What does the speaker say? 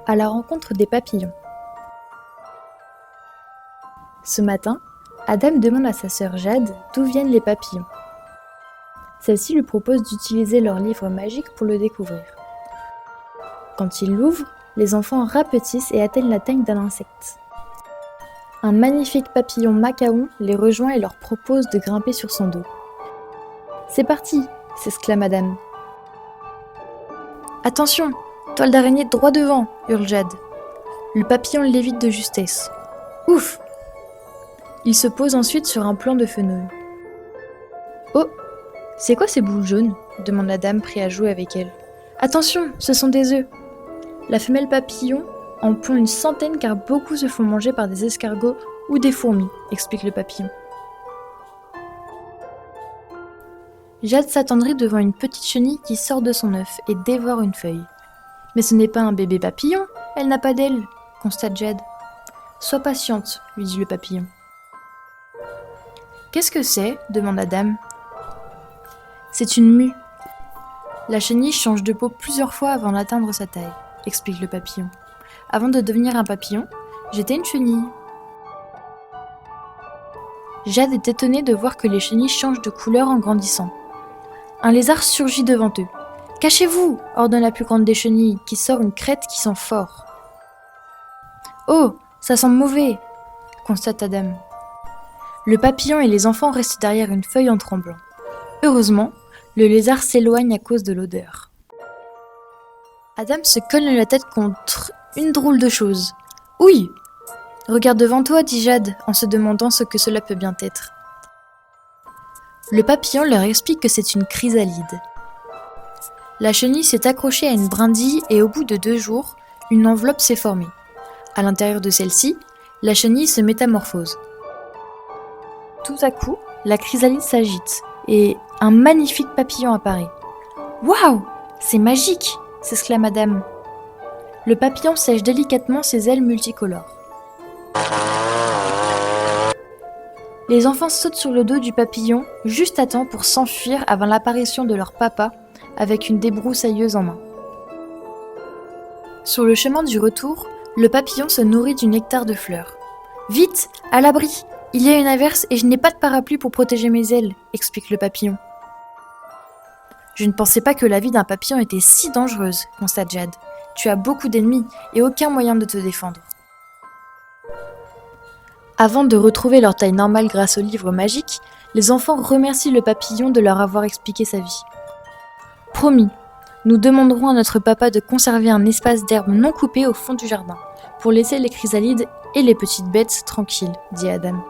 À la rencontre des papillons. Ce matin, Adam demande à sa sœur Jade d'où viennent les papillons. Celle-ci lui propose d'utiliser leur livre magique pour le découvrir. Quand il l'ouvre, les enfants rapetissent et atteignent la taille d'un insecte. Un magnifique papillon macaon les rejoint et leur propose de grimper sur son dos. « C'est parti !» s'exclame Adam. « Attention, toile d'araignée droit devant !» hurle Jade. Le papillon l'évite de justesse. « Ouf !» Il se pose ensuite sur un plan de fenouil. « Oh, c'est quoi ces boules jaunes ?» demande la dame pris à jouer avec elle. « Attention, ce sont des œufs !» La femelle papillon en pond une centaine car beaucoup se font manger par des escargots ou des fourmis, explique le papillon. Jade s'attendrit devant une petite chenille qui sort de son œuf et dévore une feuille. « Mais ce n'est pas un bébé papillon, elle n'a pas d'ailes, constate Jade. « Sois patiente, lui dit le papillon. « Qu'est-ce que c'est ?» demande la dame. « C'est une mue. La chenille change de peau plusieurs fois avant d'atteindre sa taille, explique le papillon. Avant de devenir un papillon, j'étais une chenille. » Jade est étonnée de voir que les chenilles changent de couleur en grandissant. Un lézard surgit devant eux. « Cachez-vous !» ordonne la plus grande des chenilles, qui sort une crête qui sent fort. « Oh, ça sent mauvais !» constate Adam. Le papillon et les enfants restent derrière une feuille en tremblant. Heureusement, le lézard s'éloigne à cause de l'odeur. Adam se cogne la tête contre une drôle de chose. « Ouille ! Regarde devant toi, dit Jade, en se demandant ce que cela peut bien être. Le papillon leur explique que c'est une chrysalide. La chenille s'est accrochée à une brindille et au bout de 2 jours, une enveloppe s'est formée. À l'intérieur de celle-ci, la chenille se métamorphose. Tout à coup, la chrysalide s'agite et un magnifique papillon apparaît. « Waouh, c'est magique !» s'exclame Adam. Le papillon sèche délicatement ses ailes multicolores. Les enfants sautent sur le dos du papillon juste à temps pour s'enfuir avant l'apparition de leur papa avec une débroussailleuse en main. Sur le chemin du retour, le papillon se nourrit du nectar de fleurs. « Vite, à l'abri! Il y a une averse et je n'ai pas de parapluie pour protéger mes ailes, » explique le papillon. « Je ne pensais pas que la vie d'un papillon était si dangereuse, » constate Jade. « Tu as beaucoup d'ennemis et aucun moyen de te défendre. » Avant de retrouver leur taille normale grâce au livre magique, les enfants remercient le papillon de leur avoir expliqué sa vie. « Promis, nous demanderons à notre papa de conserver un espace d'herbe non coupé au fond du jardin, pour laisser les chrysalides et les petites bêtes tranquilles, » dit Adam.